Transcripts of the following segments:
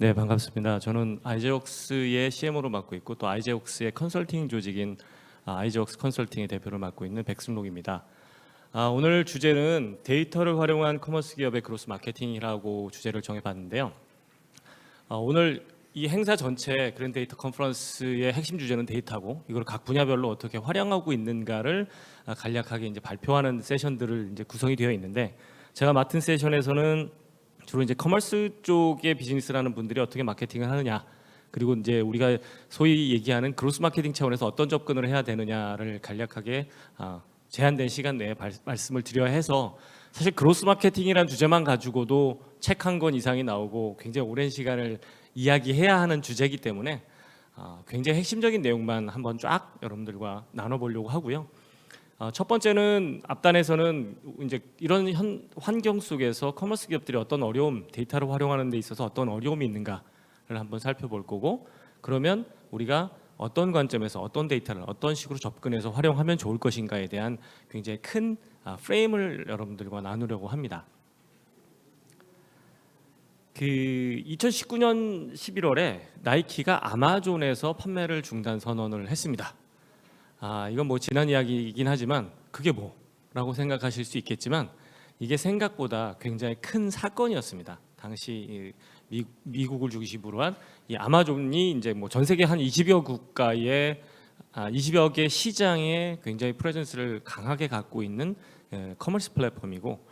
네, 반갑습니다. 저는 아이제웍스의 CMO로 맡고 있고 또 아이제웍스의 컨설팅 조직인 아이제웍스 컨설팅의 대표를 맡고 있는 백승록입니다. 오늘 주제는 데이터를 활용한 커머스 기업의 그로스 마케팅이라고 주제를 정해봤는데요. 오늘 이 행사 전체 그랜데이터 컨퍼런스의 핵심 주제는 데이터고, 이걸 각 분야별로 어떻게 활용하고 있는가를 간략하게 이제 발표하는 세션들을 이제 구성이 되어 있는데, 제가 맡은 세션에서는 주로 이제 커머스 쪽의 비즈니스라는 분들이 어떻게 마케팅을 하느냐, 그리고 이제 우리가 소위 얘기하는 그로스 마케팅 차원에서 어떤 접근을 해야 되느냐를 간략하게 제한된 시간 내에 말씀을 드려야 해서, 사실 그로스 마케팅이라는 주제만 가지고도 책 한 권 이상이 나오고 굉장히 오랜 시간을 이야기해야 하는 주제이기 때문에 굉장히 핵심적인 내용만 한번 쫙 여러분들과 나눠보려고 하고요. 첫 번째는 앞단에서는 이제 이런 환경 속에서 커머스 기업들이 어떤 어려움, 데이터를 활용하는 데 있어서 어떤 어려움이 있는가를 한번 살펴볼 거고, 그러면 우리가 어떤 관점에서 어떤 데이터를 어떤 식으로 접근해서 활용하면 좋을 것인가에 대한 굉장히 큰 프레임을 여러분들과 나누려고 합니다. 2019년 11월에 나이키가 아마존에서 판매를 중단 선언을 했습니다. 이건 뭐 지난 이야기이긴 하지만 그게 뭐라고 생각하실 수 있겠지만, 이게 생각보다 굉장히 큰 사건이었습니다. 당시 미국을 중심으로 한 이 아마존이 이제 뭐 전 세계 한 20여 국가의 20여 개 시장에 굉장히 프레젠스를 강하게 갖고 있는 커머스 플랫폼이고,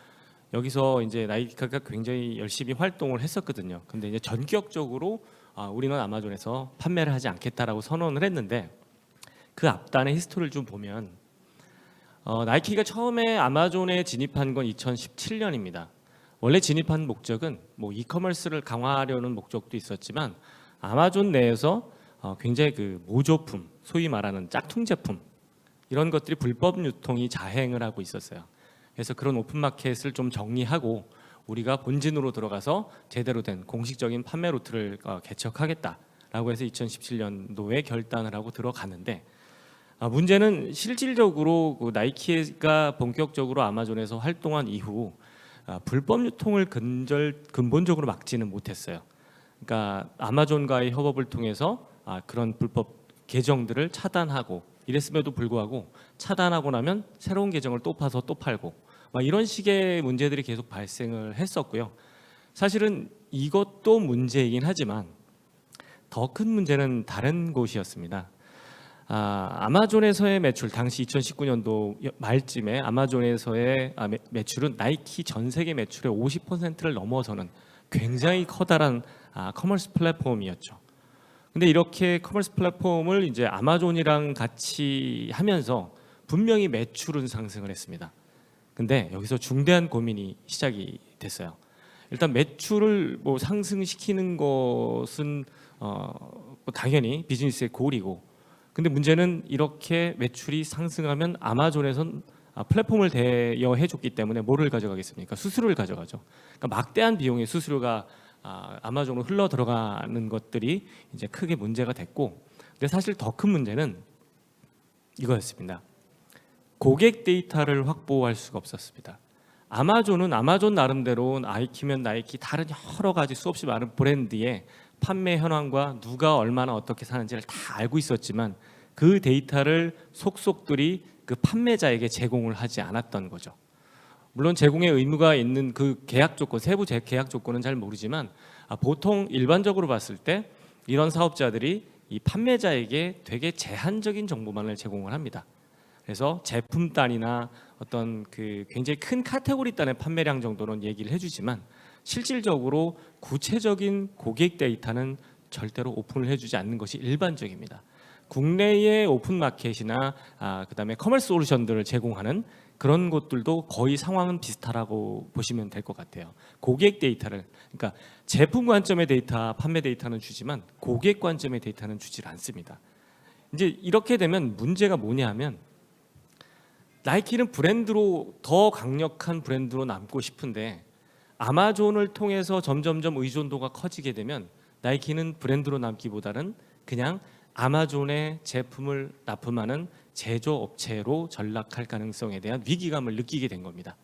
여기서 이제 나이키가 굉장히 열심히 활동을 했었거든요. 근데 이제 전격적으로 우리는 아마존에서 판매를 하지 않겠다라고 선언을 했는데, 그 앞단의 히스토리를 좀 보면 나이키가 처음에 아마존에 진입한 건 2017년입니다. 원래 진입한 목적은 뭐 이커머스를 강화하려는 목적도 있었지만, 아마존 내에서 굉장히 그 모조품, 소위 말하는 짝퉁 제품, 이런 것들이 불법 유통이 자행을 하고 있었어요. 그래서 그런 오픈마켓을 좀 정리하고 우리가 본진으로 들어가서 제대로 된 공식적인 판매 루트를 개척하겠다라고 해서 2017년도에 결단을 하고 들어갔는데, 문제는 실질적으로 그 나이키가 본격적으로 아마존에서 활동한 이후 불법 유통을 근본적으로 막지는 못했어요. 그러니까 아마존과의 협업을 통해서 그런 불법 계정들을 차단하고, 이랬음에도 불구하고 차단하고 나면 새로운 계정을 또 파서 또 팔고, 이런 식의 문제들이 계속 발생을 했었고요. 사실은 이것도 문제이긴 하지만 더 큰 문제는 다른 곳이었습니다. 아마존에서의 매출, 당시 2019년도 말쯤에 아마존에서의 매출은 나이키 전 세계 매출의 50%를 넘어서는 굉장히 커다란 커머스 플랫폼이었죠. 근데 이렇게 커머스 플랫폼을 이제 아마존이랑 같이 하면서 분명히 매출은 상승을 했습니다. 근데 여기서 중대한 고민이 시작이 됐어요. 일단 매출을 뭐 상승시키는 것은 뭐 당연히 비즈니스의 고리고, 근데 문제는 이렇게 매출이 상승하면 아마존에선 플랫폼을 대여해줬기 때문에 뭐를 가져가겠습니까? 수수료를 가져가죠. 그러니까 막대한 비용의 수수료가 아마존으로 흘러 들어가는 것들이 이제 크게 문제가 됐고, 근데 사실 더 큰 문제는 이거였습니다. 고객 데이터를 확보할 수가 없었습니다. 아마존은 아마존 나름대로 나이키면 나이키, 다른 여러 가지 수없이 많은 브랜드의 판매 현황과 누가 얼마나 어떻게 사는지를 다 알고 있었지만, 그 데이터를 속속들이 그 판매자에게 제공을 하지 않았던 거죠. 물론 제공의 의무가 있는 그 계약 조건, 세부 계약 조건은 잘 모르지만 보통 일반적으로 봤을 때 이런 사업자들이 이 판매자에게 되게 제한적인 정보만을 제공을 합니다. 그래서 제품 단위나 어떤 그 굉장히 큰 카테고리 단의 판매량 정도는 얘기를 해주지만, 실질적으로 구체적인 고객 데이터는 절대로 오픈을 해주지 않는 것이 일반적입니다. 국내의 오픈마켓이나 그다음에 커머스 솔루션들을 제공하는 그런 곳들도 거의 상황은 비슷하다고 보시면 될 것 같아요. 고객 데이터를, 그러니까 제품 관점의 데이터, 판매 데이터는 주지만 고객 관점의 데이터는 주질 않습니다. 이제 이렇게 되면 문제가 뭐냐 하면, 나이키는 브랜드로, 더 강력한 브랜드로 남고 싶은데 아마존을 통해서 점점점 의존도가 커지게 되면 나이키는 브랜드로 남기보다는 그냥 아마존의 제품을 납품하는 제조업체로 전락할 가능성에 대한 위기감을 느끼게 된 겁니다.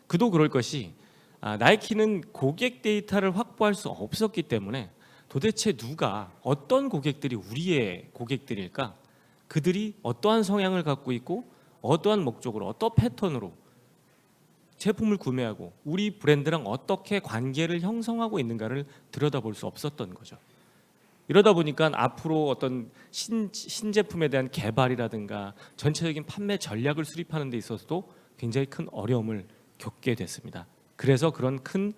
그도 그럴 것이 나이키는 고객 데이터를 확보할 수 없었기 때문에 도대체 누가 어떤 고객들이 우리의 고객들일까? 그들이 어떠한 성향을 갖고 있고 어떠한 목적으로 어떤 패턴으로 제품을 구매하고 우리 브랜드랑 어떻게 관계를 형성하고 있는가를 들여다볼 수 없었던 거죠. 이러다 보니까 앞으로 어떤 신제품에 대한 개발이라든가 전체적인 판매 전략을 수립하는 데 있어서도 굉장히 큰 어려움을 겪게 됐습니다. 그래서 그런 큰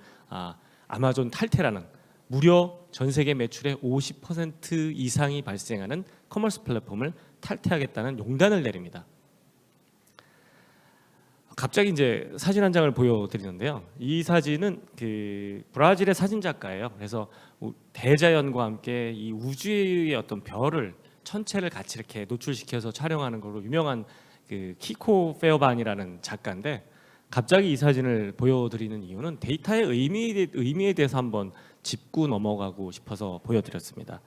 아마존 탈퇴라는 무려 전 세계 매출의 50% 이상이 발생하는 커머스 플랫폼을 탈퇴하겠다는 용단을 내립니다. 갑자기 이제 사진 한 장을 보여드리는데요. 이 사진은 그 브라질의 사진 작가예요. 그래서 대자연과 함께 이 우주의 어떤 별을 천체를 같이 이렇게 노출시켜서 촬영하는 걸로 유명한 그 키코 페어반이라는 작가인데, 갑자기 이 사진을 보여드리는 이유는 데이터의 의미에 대해서 한번 짚고 넘어가고 싶어서 보여드렸습니다.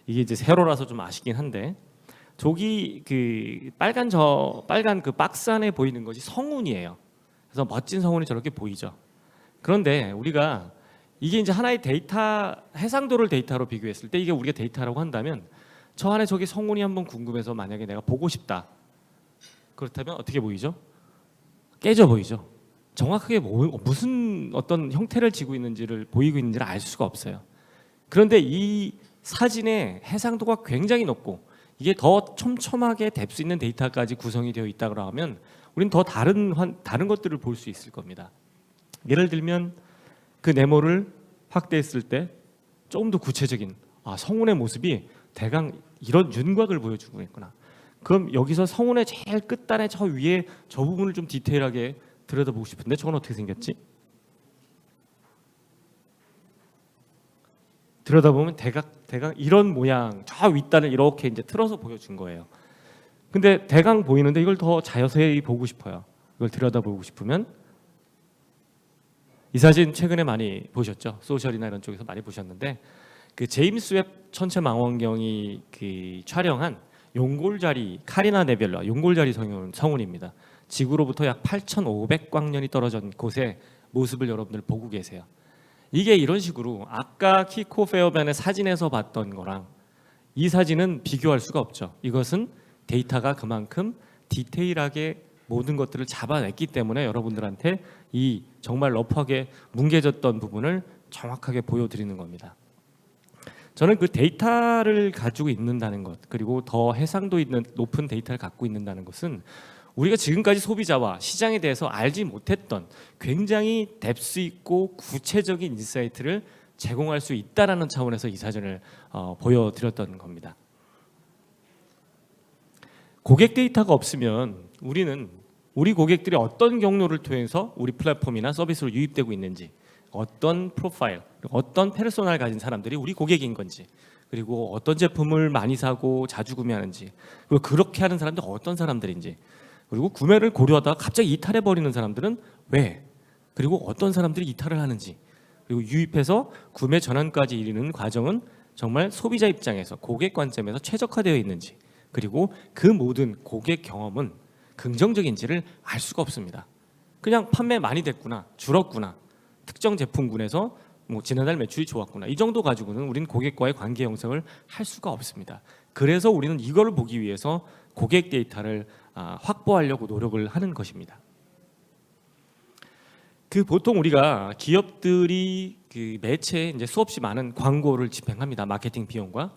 이게 이제 세로라서 좀 아쉽긴 한데, 저기 그 빨간 그 박스 안에 보이는 것이 성운이에요. 그래서 멋진 성운이 저렇게 보이죠. 그런데 우리가 이게 이제 하나의 데이터, 해상도를 데이터로 비교했을 때 이게 우리가 데이터라고 한다면, 저 안에 저기 성운이 한번 궁금해서 만약에 내가 보고 싶다, 그렇다면 어떻게 보이죠? 깨져 보이죠. 정확하게 무슨 어떤 형태를 지고 있는지를 보이고 있는지를 알 수가 없어요. 그런데 이 사진의 해상도가 굉장히 높고 이게 더 촘촘하게 뎁스 있는 데이터까지 구성이 되어 있다고 하면 우리는 더 다른 것들을 볼 수 있을 겁니다. 예를 들면 그 네모를 확대했을 때 조금 더 구체적인 성운의 모습이 대강 이런 윤곽을 보여주고 있구나. 그럼 여기서 성운의 제일 끝단에 저 위에 저 부분을 좀 디테일하게 들여다보고 싶은데 저건 어떻게 생겼지? 들여다보면 대강 이런 모양, 저 윗단을 이렇게 이제 틀어서 보여준 거예요. 근데 대강 보이는데 이걸 더 자세히 보고 싶어요. 이걸 들여다보고 싶으면 이 사진 최근에 많이 보셨죠? 소셜이나 이런 쪽에서 많이 보셨는데, 그 제임스 웹 천체망원경이 그 촬영한 용골자리 카리나 네뷸라 용골자리 성운입니다. 지구로부터 약 8,500광년이 떨어진 곳의 모습을 여러분들 보고 계세요. 이게 이런 식으로 아까 키코 페어반의 사진에서 봤던 거랑 이 사진은 비교할 수가 없죠. 이것은 데이터가 그만큼 디테일하게 모든 것들을 잡아냈기 때문에 여러분들한테 이 정말 러프하게 뭉개졌던 부분을 정확하게 보여드리는 겁니다. 저는 그 데이터를 가지고 있는다는 것, 그리고 더 해상도 있는 높은 데이터를 갖고 있는다는 것은 우리가 지금까지 소비자와 시장에 대해서 알지 못했던 굉장히 뎁스 있고 구체적인 인사이트를 제공할 수 있다라는 차원에서 이 사진을 보여드렸던 겁니다. 고객 데이터가 없으면 우리는 우리 고객들이 어떤 경로를 통해서 우리 플랫폼이나 서비스로 유입되고 있는지, 어떤 프로파일, 어떤 페르소나를 가진 사람들이 우리 고객인 건지, 그리고 어떤 제품을 많이 사고 자주 구매하는지, 그리고 그렇게 하는 사람들 어떤 사람들인지, 그리고 구매를 고려하다가 갑자기 이탈해버리는 사람들은 왜, 그리고 어떤 사람들이 이탈을 하는지, 그리고 유입해서 구매 전환까지 이르는 과정은 정말 소비자 입장에서 고객 관점에서 최적화되어 있는지, 그리고 그 모든 고객 경험은 긍정적인지를 알 수가 없습니다. 그냥 판매 많이 됐구나, 줄었구나, 특정 제품군에서 뭐 지난달 매출이 좋았구나, 이 정도 가지고는 우리는 고객과의 관계 형성을 할 수가 없습니다. 그래서 우리는 이걸 보기 위해서 고객 데이터를 확보하려고 노력을 하는 것입니다. 그 보통 우리가 기업들이 그 매체에 이제 수없이 많은 광고를 집행합니다. 마케팅 비용과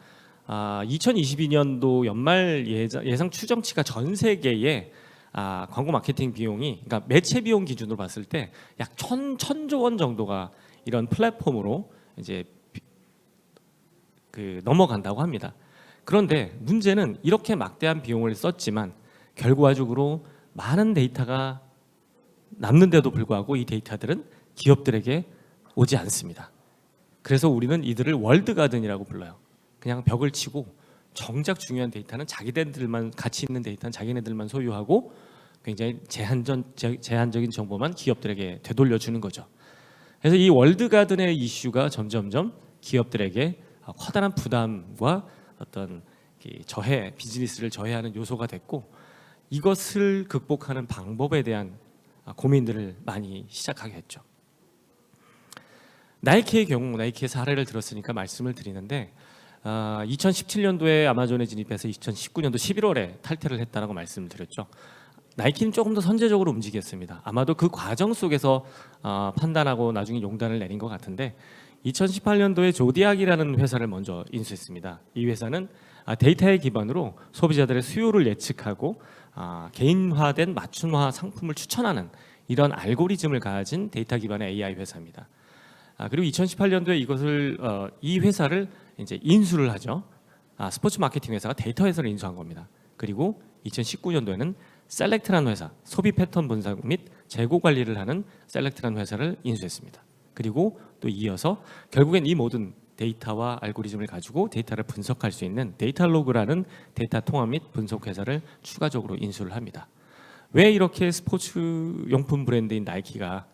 2022년도 연말 예상 추정치가 전 세계의 광고 마케팅 비용이, 그러니까 매체 비용 기준으로 봤을 때 약 1,000조 원 정도가 이런 플랫폼으로 이제 그 넘어간다고 합니다. 그런데 문제는 이렇게 막대한 비용을 썼지만 결과적으로 많은 데이터가 남는데도 불구하고 이 데이터들은 기업들에게 오지 않습니다. 그래서 우리는 이들을 월드가든이라고 불러요. 그냥 벽을 치고 정작 중요한 데이터는 자기네들만, 가치 있는 데이터는 자기네들만 소유하고 굉장히 제한적인 정보만 기업들에게 되돌려주는 거죠. 그래서 이 월드가든의 이슈가 점점점 기업들에게 커다란 부담과 어떤 비즈니스를 저해하는 요소가 됐고, 이것을 극복하는 방법에 대한 고민들을 많이 시작하게 했죠. 나이키의 경우, 나이키의 사례를 들었으니까 말씀을 드리는데 2017년도에 아마존에 진입해서 2019년도 11월에 탈퇴를 했다라고 말씀을 드렸죠. 나이키는 조금 더 선제적으로 움직였습니다. 아마도 그 과정 속에서 판단하고 나중에 용단을 내린 것 같은데 2018년도에 조디악이라는 회사를 먼저 인수했습니다. 이 회사는 데이터에 기반으로 소비자들의 수요를 예측하고 개인화된 맞춤화 상품을 추천하는 이런 알고리즘을 가진 데이터 기반의 AI 회사입니다. 그리고 2018년도에 이 회사를 이제 인수를 하죠. 스포츠 마케팅 회사가 데이터 회사를 인수한 겁니다. 그리고 2019년도에는 셀렉트라는 회사, 소비 패턴 분석 및 재고 관리를 하는 셀렉트라는 회사를 인수했습니다. 그리고 또 이어서 결국엔 이 모든 데이터와 알고리즘을 가지고 데이터를 분석할 수 있는 데이터로그라는 데이터 통합 및 분석 회사를 추가적으로 인수를 합니다. 왜 이렇게 스포츠 용품 브랜드인 나이키가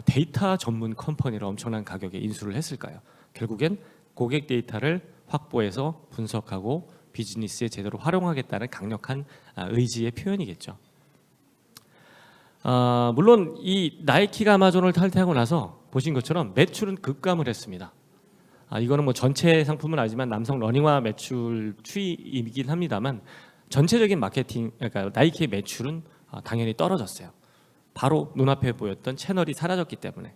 데이터 전문 컴퍼니를 엄청난 가격에 인수를 했을까요? 결국엔 고객 데이터를 확보해서 분석하고 비즈니스에 제대로 활용하겠다는 강력한 의지의 표현이겠죠. 물론 이 나이키가 아마존을 탈퇴하고 나서 보신 것처럼 매출은 급감을 했습니다. 이거는 뭐 전체 상품은 아니지만 남성 러닝화 매출 추이이긴 합니다만 전체적인 마케팅, 그러니까 나이키의 매출은 당연히 떨어졌어요. 바로 눈앞에 보였던 채널이 사라졌기 때문에.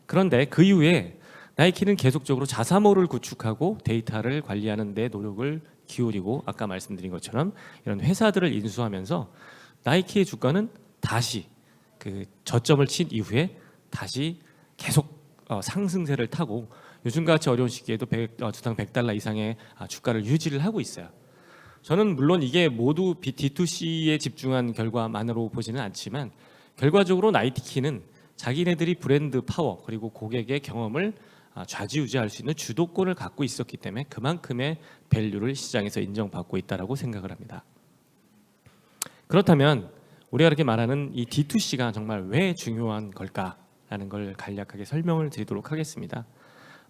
그런데 그 이후에 나이키는 계속적으로 자사모를 구축하고 데이터를 관리하는 데 노력을 기울이고 아까 말씀드린 것처럼 이런 회사들을 인수하면서 나이키의 주가는 다시 그 저점을 친 이후에 다시 계속 상승세를 타고 요즘같이 어려운 시기에도 주당 $100 이상의 주가를 유지를 하고 있어요. 저는 물론 이게 모두 D2C에 집중한 결과만으로 보지는 않지만 결과적으로 나이키는 자기네들이 브랜드 파워 그리고 고객의 경험을 좌지우지할 수 있는 주도권을 갖고 있었기 때문에 그만큼의 밸류를 시장에서 인정받고 있다고 생각을 합니다. 그렇다면 우리가 이렇게 말하는 이 D2C가 정말 왜 중요한 걸까라는 걸 간략하게 설명을 드리도록 하겠습니다.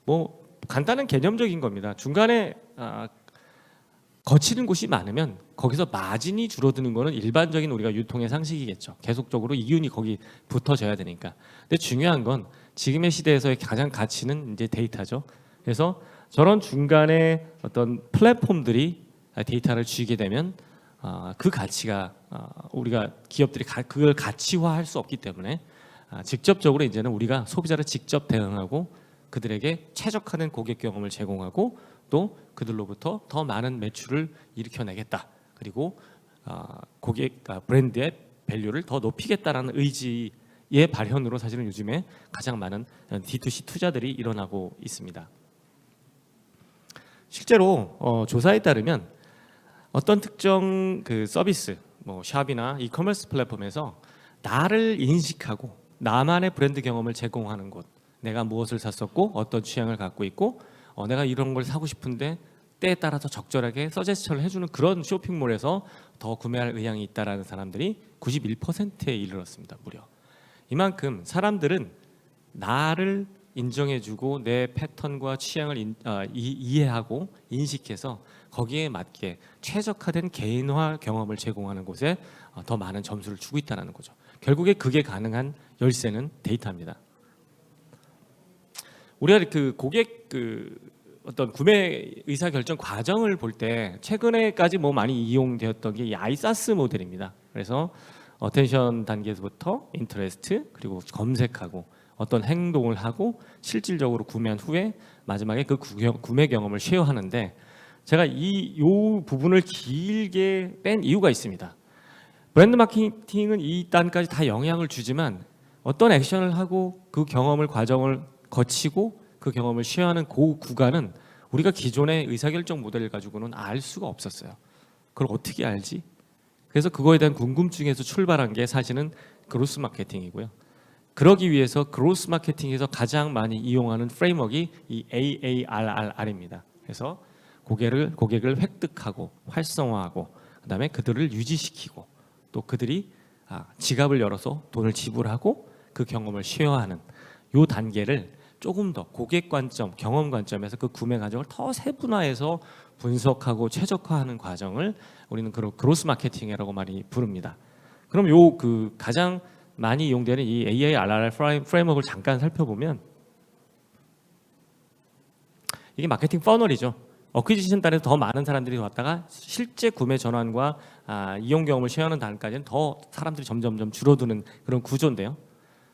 뭐 간단한 개념적인 겁니다. 중간에 거치는 곳이 많으면 거기서 마진이 줄어드는 거는 일반적인 우리가 유통의 상식이겠죠. 계속적으로 이윤이 거기 붙어져야 되니까. 근데 중요한 건 지금의 시대에서의 가장 가치는 이제 데이터죠. 그래서 저런 중간에 어떤 플랫폼들이 데이터를 쥐게 되면 그 가치가 우리가 기업들이 그걸 가치화할 수 없기 때문에 직접적으로 이제는 우리가 소비자를 직접 대응하고 그들에게 최적화된 고객 경험을 제공하고 또 그들로부터 더 많은 매출을 일으켜내겠다. 그리고 고객 브랜드의 밸류를 더 높이겠다라는 의지의 발현으로 사실은 요즘에 가장 많은 D2C 투자들이 일어나고 있습니다. 실제로 조사에 따르면 어떤 특정 그 서비스, 뭐 샵이나 이커머스 플랫폼에서 나를 인식하고 나만의 브랜드 경험을 제공하는 곳, 내가 무엇을 샀었고 어떤 취향을 갖고 있고 내가 이런 걸 사고 싶은데 때에 따라서 적절하게 서제스션을 해주는 그런 쇼핑몰에서 더 구매할 의향이 있다라는 사람들이 91%에 이르렀습니다. 무려. 이만큼 사람들은 나를 인정해주고 내 패턴과 취향을 이해하고 인식해서 거기에 맞게 최적화된 개인화 경험을 제공하는 곳에 더 많은 점수를 주고 있다는 거죠. 결국에 그게 가능한 열쇠는 데이터입니다. 우리가 그 고객 어떤 구매 의사 결정 과정을 볼 때 최근에까지 뭐 많이 이용되었던 게 이 아이사스 모델입니다. 그래서 어텐션 단계에서부터 인터레스트 그리고 검색하고 어떤 행동을 하고 실질적으로 구매한 후에 마지막에 그 구매 경험을 쉐어하는데 제가 이 부분을 길게 뺀 이유가 있습니다. 브랜드 마케팅은 이 단까지 다 영향을 주지만 어떤 액션을 하고 그 과정을 거치고 그 경험을 쉐어하는 그 구간은 우리가 기존의 의사결정 모델을 가지고는 알 수가 없었어요. 그걸 어떻게 알지? 그래서 그거에 대한 궁금증에서 출발한 게 사실은 그로스 마케팅이고요. 그러기 위해서 그로스 마케팅에서 가장 많이 이용하는 프레임워크가 이 AARR입니다. 그래서 고객을 획득하고 활성화하고 그다음에 그들을 유지시키고 또 그들이 지갑을 열어서 돈을 지불하고 그 경험을 쉐어하는 이 단계를 조금 더 고객 관점, 경험 관점에서 그 구매 과정을 더 세분화해서 분석하고 최적화하는 과정을 우리는 그로스 마케팅이라고 많이 부릅니다. 그럼 가장 많이 이용되는 이 AARR 프레임워크를 잠깐 살펴보면 이게 마케팅 퍼널이죠. 어퀴지션 단에서 더 많은 사람들이 왔다가 실제 구매 전환과 이용 경험을 쉐어하는 단까지는 더 사람들이 점점점 줄어드는 그런 구조인데요.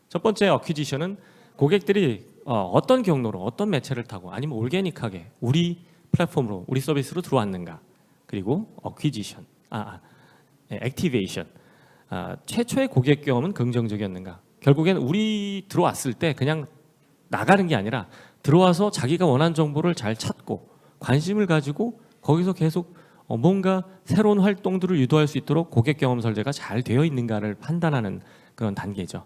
첫 번째 어퀴지션은 고객들이 어떤 경로로 어떤 매체를 타고 아니면 올게닉하게 우리 플랫폼으로 우리 서비스로 들어왔는가. 그리고 어퀴지션, 액티베이션. 최초의 고객 경험은 긍정적이었는가. 결국엔 우리 들어왔을 때 그냥 나가는 게 아니라 들어와서 자기가 원하는 정보를 잘 찾고 관심을 가지고 거기서 계속 뭔가 새로운 활동들을 유도할 수 있도록 고객 경험 설계가 잘 되어 있는가를 판단하는 그런 단계죠.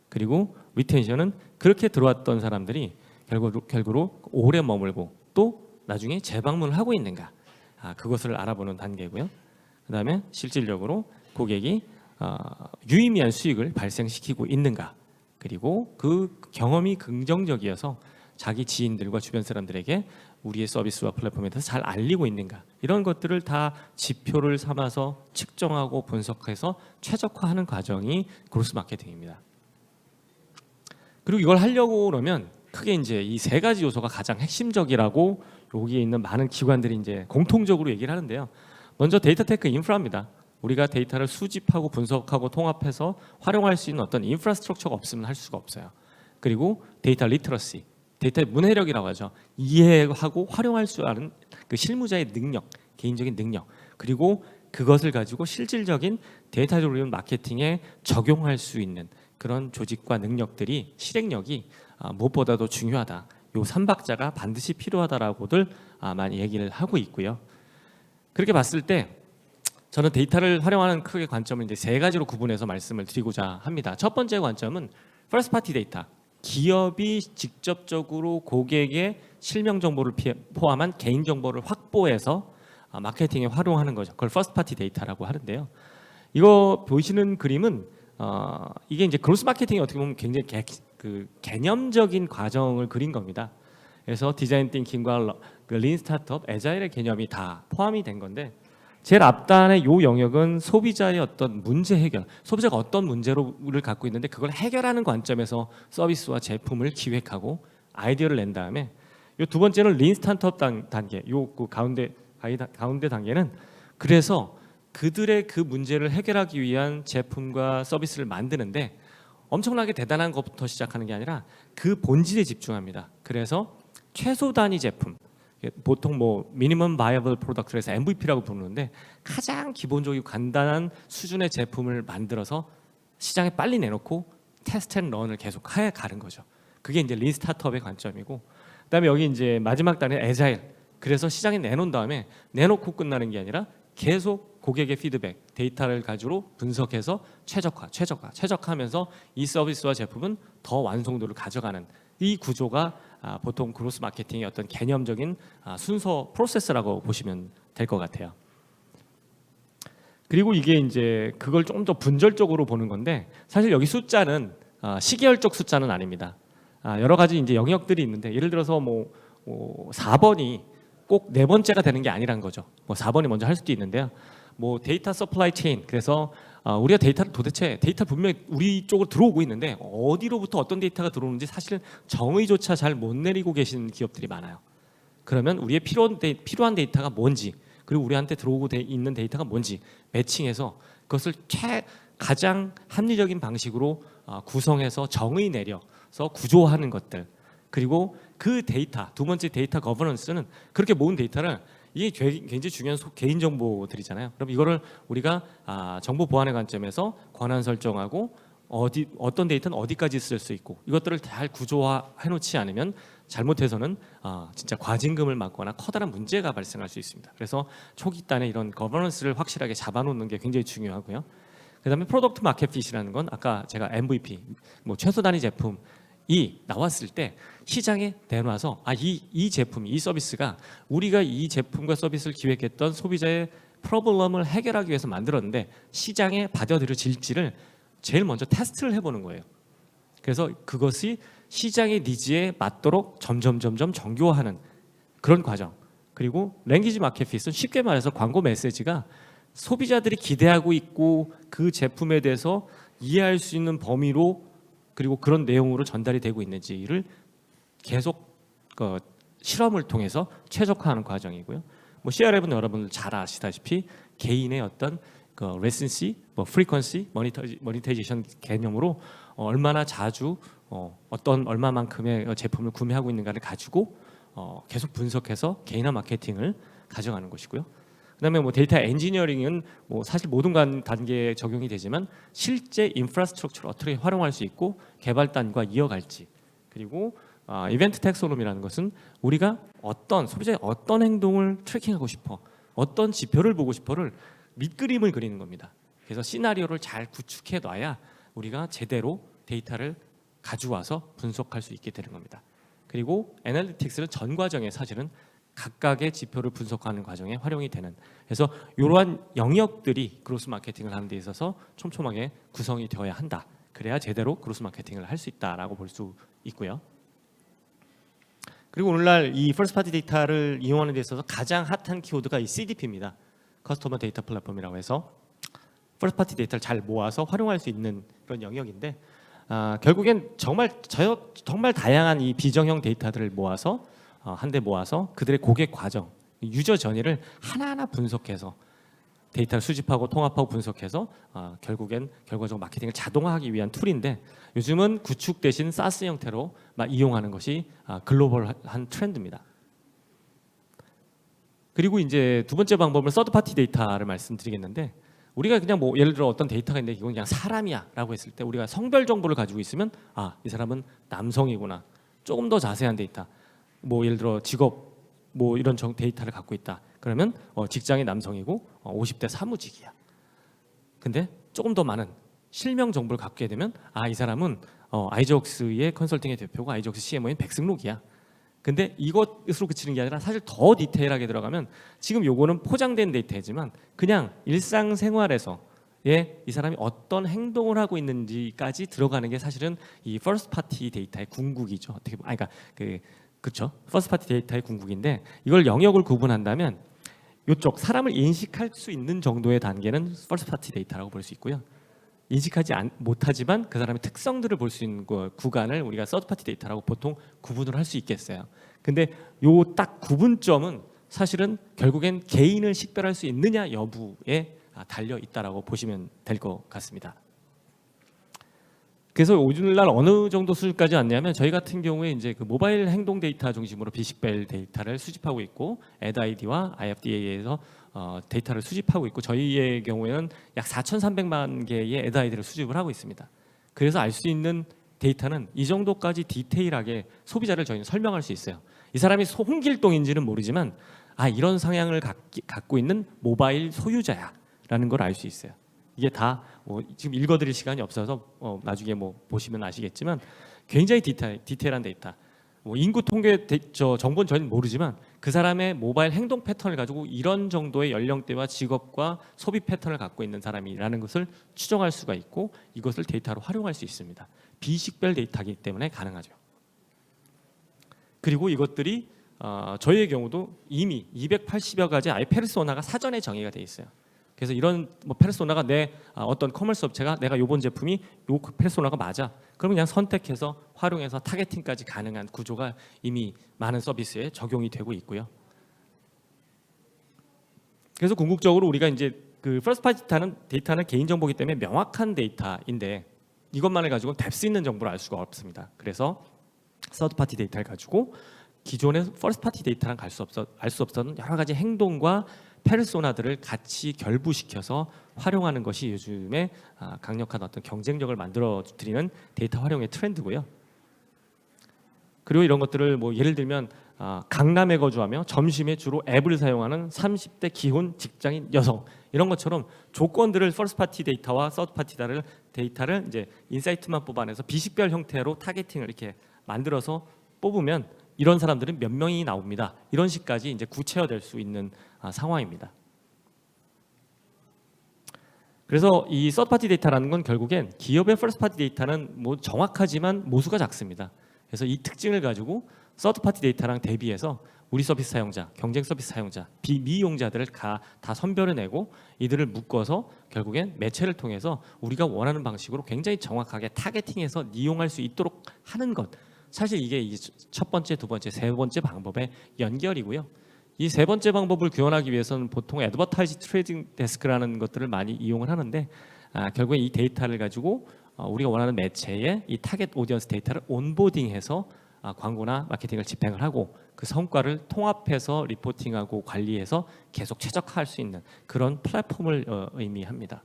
그리고 리텐션은 그렇게 들어왔던 사람들이 결국으로 오래 머물고 또 나중에 재방문을 하고 있는가, 그것을 알아보는 단계고요. 그 다음에 실질적으로 고객이 유의미한 수익을 발생시키고 있는가, 그리고 그 경험이 긍정적이어서 자기 지인들과 주변 사람들에게 우리의 서비스와 플랫폼에 대해서 잘 알리고 있는가, 이런 것들을 다 지표를 삼아서 측정하고 분석해서 최적화하는 과정이 그로스 마케팅입니다. 그리고 이걸 하려고 그러면 크게 이제 이 세 가지 요소가 가장 핵심적이라고 여기에 있는 많은 기관들이 이제 공통적으로 얘기를 하는데요. 먼저 데이터 테크 인프라입니다. 우리가 데이터를 수집하고 분석하고 통합해서 활용할 수 있는 어떤 인프라스트럭처가 없으면 할 수가 없어요. 그리고 데이터 리터러시, 데이터의 문해력이라고 하죠. 이해하고 활용할 수 있는 그 실무자의 능력, 개인적인 능력, 그리고 그것을 가지고 실질적인 데이터 드리븐 마케팅에 적용할 수 있는 그런 조직과 능력들이, 실행력이 무엇보다도 중요하다. 요 3박자가 반드시 필요하다라고들 많이 얘기를 하고 있고요. 그렇게 봤을 때 저는 데이터를 활용하는 크게 관점을 이제 세 가지로 구분해서 말씀을 드리고자 합니다. 첫 번째 관점은 퍼스트 파티 데이터. 기업이 직접적으로 고객의 실명 정보를 포함한 개인 정보를 확보해서 마케팅에 활용하는 거죠. 그걸 퍼스트 파티 데이터라고 하는데요. 이거 보시는 그림은 이게 이제 그로스 마케팅이 어떻게 보면 굉장히 개념적인 과정을 그린 겁니다. 그래서 디자인 띵킹과 린 스타트업, 애자일의 개념이 다 포함이 된 건데, 제일 앞단의 요 영역은 소비자의 어떤 문제 해결, 소비자가 어떤 문제를 갖고 있는데 그걸 해결하는 관점에서 서비스와 제품을 기획하고 아이디어를 낸 다음에, 요 두 번째는 린 스타트업 단계, 요 그 가운데 단계는 그래서 그들의 그 문제를 해결하기 위한 제품과 서비스를 만드는데 엄청나게 대단한 것부터 시작하는 게 아니라 그 본질에 집중합니다. 그래서 최소 단위 제품, 보통 뭐 미니멈 바이어블 프로덕트에서 MVP라고 부르는데 가장 기본적이고 간단한 수준의 제품을 만들어서 시장에 빨리 내놓고 테스트 앤 런을 계속 해 가는 거죠. 그게 이제 린 스타트업의 관점이고, 그다음에 여기 이제 마지막 단계 애자일. 그래서 시장에 내놓은 다음에 내놓고 끝나는 게 아니라 계속 고객의 피드백, 데이터를 가지고 분석해서 최적화하면서 이 서비스와 제품은 더 완성도를 가져가는 이 구조가 보통 그로스 마케팅의 어떤 개념적인 순서 프로세스라고 보시면 될 것 같아요. 그리고 이게 이제 그걸 좀 더 분절적으로 보는 건데, 사실 여기 숫자는 시계열적 숫자는 아닙니다. 여러 가지 이제 영역들이 있는데, 예를 들어서 뭐 4번이 꼭 네 번째가 되는 게 아니란 거죠. 뭐 4번이 먼저 할 수도 있는데요. 뭐 데이터 서플라이 체인, 그래서 우리가 데이터를 도대체 데이터 분명히 우리 쪽으로 들어오고 있는데 어디로부터 어떤 데이터가 들어오는지 사실 정의조차 잘 못 내리고 계시는 기업들이 많아요. 그러면 우리의 필요한 데이터가 뭔지, 그리고 우리한테 들어오고 있는 데이터가 뭔지 매칭해서 그것을 가장 합리적인 방식으로 구성해서 정의 내려서 구조하는 것들, 그리고 그 데이터, 두 번째 데이터 거버넌스는 그렇게 모은 데이터를, 이게 굉장히 중요한 개인 정보들이잖아요. 그럼 이거를 우리가 정보 보안의 관점에서 권한 설정하고 어떤 데이터는 어디까지 쓸 수 있고, 이것들을 잘 구조화해 놓지 않으면 잘못해서는 진짜 과징금을 맞거나 커다란 문제가 발생할 수 있습니다. 그래서 초기 단에 이런 거버넌스를 확실하게 잡아놓는 게 굉장히 중요하고요. 그다음에 프로덕트 마켓 핏이라는 건 아까 제가 MVP, 뭐 최소 단위 제품이 나왔을 때 시장에 내놔서 이 제품, 이 서비스가 우리가 이 제품과 서비스를 기획했던 소비자의 프로블럼을 해결하기 위해서 만들었는데 시장에 받아들여질지를 제일 먼저 테스트를 해보는 거예요. 그래서 그것이 시장의 니즈에 맞도록 점점 정교화하는 그런 과정. 그리고 랭귀지 마켓 핏은 쉽게 말해서 광고 메시지가 소비자들이 기대하고 있고 그 제품에 대해서 이해할 수 있는 범위로, 그리고 그런 내용으로 전달이 되고 있는지를 계속 실험을 통해서 최적화하는 과정이고요. 뭐 CRF는 여러분들 잘 아시다시피 개인의 어떤 그 레센시, 뭐 프리퀀시, 모니타이제이션 개념으로 얼마나 자주 어떤 얼마만큼의 제품을 구매하고 있는가를 가지고 계속 분석해서 개인화 마케팅을 가져가는 것이고요. 그다음에 뭐 데이터 엔지니어링은 뭐 사실 모든 단계에 적용이 되지만 실제 인프라스트럭처를 어떻게 활용할 수 있고 개발단과 이어갈지, 그리고 이벤트 텍소노미라는 것은 우리가 소비자의 어떤 행동을 트래킹하고 싶어, 어떤 지표를 보고 싶어를 밑그림을 그리는 겁니다. 그래서 시나리오를 잘 구축해 놔야 우리가 제대로 데이터를 가져와서 분석할 수 있게 되는 겁니다. 그리고 애널리틱스는 전 과정에 사실은 각각의 지표를 분석하는 과정에 활용이 되는, 그래서 이러한 영역들이 그로스 마케팅을 하는 데 있어서 촘촘하게 구성이 되어야 한다. 그래야 제대로 그로스 마케팅을 할 수 있다라고 볼 수 있고요. 그리고 오늘날 이 퍼스트 파티 데이터를 이용하는 데 있어서 가장 핫한 키워드가 이 CDP입니다. 커스터머 데이터 플랫폼이라고 해서 퍼스트 파티 데이터를 잘 모아서 활용할 수 있는 그런 영역인데, 결국엔 정말 다양한 이 비정형 데이터들을 모아서 한데 모아서 그들의 고객 과정, 유저 전이를 하나하나 분석해서 데이터를 수집하고 통합하고 분석해서 결국엔 결과적으로 마케팅을 자동화하기 위한 툴인데, 요즘은 구축 대신 사스 형태로 이용하는 것이 글로벌한 트렌드입니다. 그리고 이제 두 번째 방법은 서드 파티 데이터를 말씀드리겠는데, 우리가 그냥 뭐 예를 들어 어떤 데이터가 있는데 이건 그냥 사람이야라고 했을 때 우리가 성별 정보를 가지고 있으면 이 사람은 남성이구나. 조금 더 자세한 데이터, 뭐 예를 들어 직업 뭐 이런 데이터를 갖고 있다. 그러면 직장이 남성이고 50대 사무직이야. 근데 조금 더 많은 실명 정보를 갖게 되면 이 사람은 아이저웍스의 컨설팅의 대표고 아이저웍스 CMO인 백승록이야. 근데 이것으로 그치는 게 아니라 사실 더 디테일하게 들어가면 지금 요거는 포장된 데이터지만 그냥 일상생활에서 이 사람이 어떤 행동을 하고 있는지까지 들어가는 게 사실은 이 퍼스트 파티 데이터의 궁극이죠. 어떻게 보면 그러니까 그렇죠. 퍼스트 파티 데이터의 궁극인데, 이걸 영역을 구분한다면 이쪽 사람을 인식할 수 있는 정도의 단계는 퍼스트 파티 데이터라고 볼 수 있고요. 인식하지 못하지만 그 사람의 특성들을 볼 수 있는 구간을 우리가 서드 파티 데이터라고 보통 구분을 할 수 있겠어요. 근데 요 딱 구분점은 사실은 결국엔 개인을 식별할 수 있느냐 여부에 달려 있다라고 보시면 될 것 같습니다. 그래서 오늘날 어느 정도 수준까지 왔냐면, 저희 같은 경우에 이제 그 모바일 행동 데이터 중심으로 비식별 데이터를 수집하고 있고, 애드 아이디와 IFDA에서 데이터를 수집하고 있고, 저희의 경우에는 약 4,300만 개의 애드 아이디를 수집을 하고 있습니다. 그래서 알 수 있는 데이터는 이 정도까지 디테일하게 소비자를 저희는 설명할 수 있어요. 이 사람이 홍길동인지는 모르지만 이런 성향을 갖고 있는 모바일 소유자야라는 걸 알 수 있어요. 이게 다 지금 읽어드릴 시간이 없어서 나중에 뭐 보시면 아시겠지만 굉장히 디테일한 데이터. 인구 통계 정보는 저희는 모르지만 그 사람의 모바일 행동 패턴을 가지고 이런 정도의 연령대와 직업과 소비 패턴을 갖고 있는 사람이라는 것을 추정할 수가 있고, 이것을 데이터로 활용할 수 있습니다. 비식별 데이터이기 때문에 가능하죠. 그리고 이것들이 저희의 경우도 이미 280여 가지 아예 페르소나가 사전에 정의가 돼 있어요. 그래서 이런 페르소나가 어떤 커머스 업체가 내가 요번 제품이 요 페르소나가 맞아, 그러면 그냥 선택해서 활용해서 타겟팅까지 가능한 구조가 이미 많은 서비스에 적용이 되고 있고요. 그래서 궁극적으로 우리가 이제 그 퍼스트 파티 데이터는 개인정보이기 때문에 명확한 데이터인데, 이것만을 가지고 뎁스 있는 정보를 알 수가 없습니다. 그래서 서드 파티 데이터를 가지고 기존의 퍼스트 파티 데이터랑 알 수 없었던 여러 가지 행동과 페르소나들을 같이 결부시켜서 활용하는 것이 요즘에 강력한 어떤 경쟁력을 만들어 드리는 데이터 활용의 트렌드고요. 그리고 이런 것들을 뭐 예를 들면 강남에 거주하며 점심에 주로 앱을 사용하는 30대 기혼 직장인 여성, 이런 것처럼 조건들을 퍼스트 파티 데이터와 서드 파티 데이터를 이제 인사이트만 뽑아내서 비식별 형태로 타겟팅을 이렇게 만들어서 뽑으면 이런 사람들은 몇 명이 나옵니다. 이런 식까지 이제 구체화될 수 있는 상황입니다. 그래서 이 서드 파티 데이터라는 건 결국엔 기업의 퍼스트 파티 데이터는 뭐 정확하지만 모수가 작습니다. 그래서 이 특징을 가지고 서드 파티 데이터랑 대비해서 우리 서비스 사용자, 경쟁 서비스 사용자, 미이용자들을 다 선별해내고 이들을 묶어서 결국엔 매체를 통해서 우리가 원하는 방식으로 굉장히 정확하게 타겟팅해서 이용할 수 있도록 하는 것, 사실 이게 첫 번째, 두 번째, 세 번째 방법의 연결이고요. 이 세 번째 방법을 구현하기 위해서는 보통 애드버타이즈 트레이딩 데스크라는 것들을 많이 이용을 하는데 결국에 이 데이터를 가지고 우리가 원하는 매체에 이 타겟 오디언스 데이터를 온보딩해서 광고나 마케팅을 집행을 하고 그 성과를 통합해서 리포팅하고 관리해서 계속 최적화할 수 있는 그런 플랫폼을 의미합니다.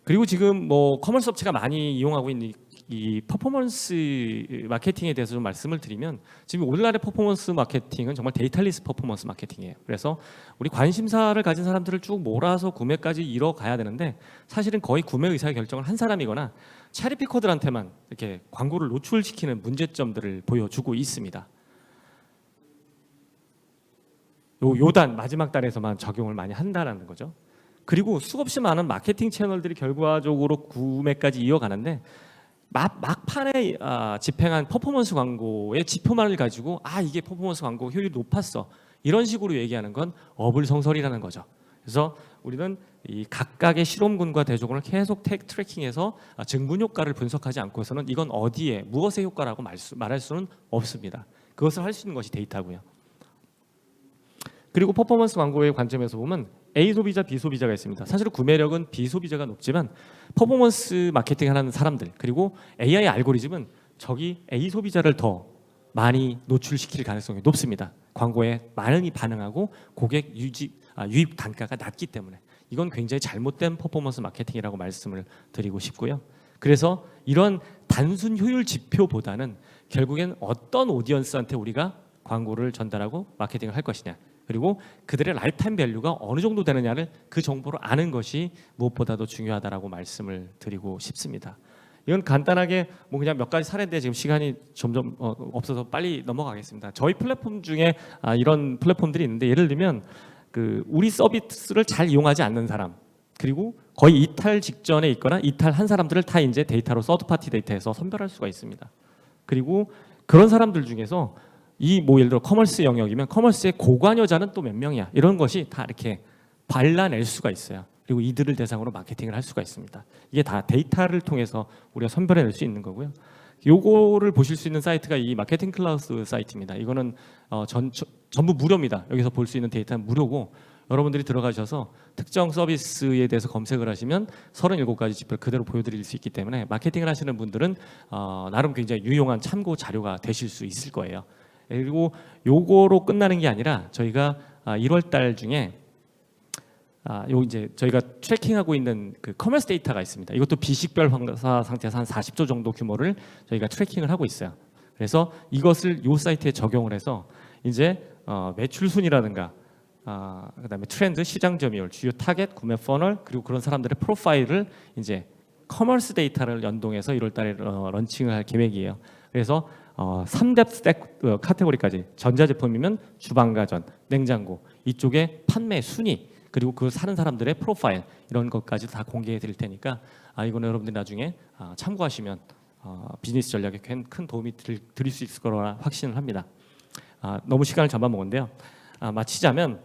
그리고 지금 뭐 커머스 업체가 많이 이용하고 있는 이 퍼포먼스 마케팅에 대해서 좀 말씀을 드리면 지금 오늘날의 퍼포먼스 마케팅은 정말 데이터리스 퍼포먼스 마케팅이에요. 그래서 우리 관심사를 가진 사람들을 쭉 몰아서 구매까지 이뤄가야 되는데 사실은 거의 구매 의사 결정을 한 사람이거나 체리피커들한테만 이렇게 광고를 노출시키는 문제점들을 보여주고 있습니다. 요단 마지막 달에서만 적용을 많이 한다는 거죠. 그리고 수없이 많은 마케팅 채널들이 결과적으로 구매까지 이어가는데 막판에 집행한 퍼포먼스 광고의 지표만을 가지고 이게 퍼포먼스 광고 효율이 높았어 이런 식으로 얘기하는 건 어불성설이라는 거죠. 그래서 우리는 이 각각의 실험군과 대조군을 계속 트래킹해서 증분 효과를 분석하지 않고서는 이건 어디에 무엇의 효과라고 말할 수는 없습니다. 그것을 할 수 있는 것이 데이터고요. 그리고 퍼포먼스 광고의 관점에서 보면 A 소비자, B 소비자가 있습니다. 사실 구매력은 B 소비자가 높지만 퍼포먼스 마케팅하는 사람들 그리고 AI 알고리즘은 저기 A 소비자를 더 많이 노출시킬 가능성이 높습니다. 광고에 많이 반응하고 고객 유입 단가가 낮기 때문에 이건 굉장히 잘못된 퍼포먼스 마케팅이라고 말씀을 드리고 싶고요. 그래서 이런 단순 효율 지표보다는 결국엔 어떤 오디언스한테 우리가 광고를 전달하고 마케팅을 할 것이냐 그리고 그들의 라이프타임 밸류가 어느 정도 되느냐를 그 정보를 아는 것이 무엇보다도 중요하다라고 말씀을 드리고 싶습니다. 이건 간단하게 뭐 그냥 몇 가지 사례인데 지금 시간이 점점 없어서 빨리 넘어가겠습니다. 저희 플랫폼 중에 이런 플랫폼들이 있는데 예를 들면 그 우리 서비스를 잘 이용하지 않는 사람 그리고 거의 이탈 직전에 있거나 이탈한 사람들을 다 이제 데이터로 서드파티 데이터에서 선별할 수가 있습니다. 그리고 그런 사람들 중에서 이 뭐 예를 들어 커머스 영역이면 커머스의 고관여자는 또 몇 명이야 이런 것이 다 이렇게 발라낼 수가 있어요. 그리고 이들을 대상으로 마케팅을 할 수가 있습니다. 이게 다 데이터를 통해서 우리가 선별해낼 수 있는 거고요. 요거를 보실 수 있는 사이트가 이 마케팅 클라우스 사이트입니다. 이거는 전부 무료입니다. 여기서 볼 수 있는 데이터는 무료고 여러분들이 들어가셔서 특정 서비스에 대해서 검색을 하시면 37가지 지표를 그대로 보여드릴 수 있기 때문에 마케팅을 하시는 분들은 나름 굉장히 유용한 참고 자료가 되실 수 있을 거예요. 그리고 요거로 끝나는 게 아니라 저희가 1월 달 중에 요 이제 저희가 트래킹하고 있는 그 커머스 데이터가 있습니다. 이것도 비식별 황사 상태에서 한 40조 정도 규모를 저희가 트래킹을 하고 있어요. 그래서 이것을 요 사이트에 적용을 해서 이제 매출 순이라든가 그다음에 트렌드, 시장 점유율, 주요 타겟, 구매 퍼널 그리고 그런 사람들의 프로파일을 이제 커머스 데이터를 연동해서 1월 달에 런칭을 할 계획이에요. 그래서 3대 스택 카테고리까지 전자제품이면 주방가전, 냉장고 이쪽에 판매 순위 그리고 그 사는 사람들의 프로파일 이런 것까지 다 공개해 드릴 테니까 이거는 여러분들이 나중에 참고하시면 비즈니스 전략에 큰 도움이 드릴 수 있을 거라 확신을 합니다. 너무 시간을 잡아먹었는데요. 마치자면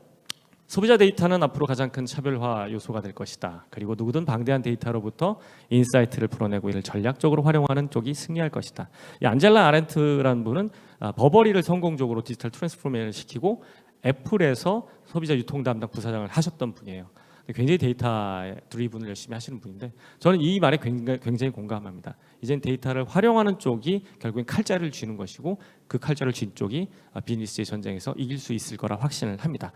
소비자 데이터는 앞으로 가장 큰 차별화 요소가 될 것이다. 그리고 누구든 방대한 데이터로부터 인사이트를 풀어내고 이를 전략적으로 활용하는 쪽이 승리할 것이다. 이 안젤라 아렌트라는 분은 버버리를 성공적으로 디지털 트랜스포메이션을 시키고 애플에서 소비자 유통 담당 부사장을 하셨던 분이에요. 굉장히 데이터 드리븐을 열심히 하시는 분인데 저는 이 말에 굉장히 공감합니다. 이젠 데이터를 활용하는 쪽이 결국엔 칼자루를 쥐는 것이고 그 칼자루를 쥔 쪽이 비즈니스의 전쟁에서 이길 수 있을 거라 확신을 합니다.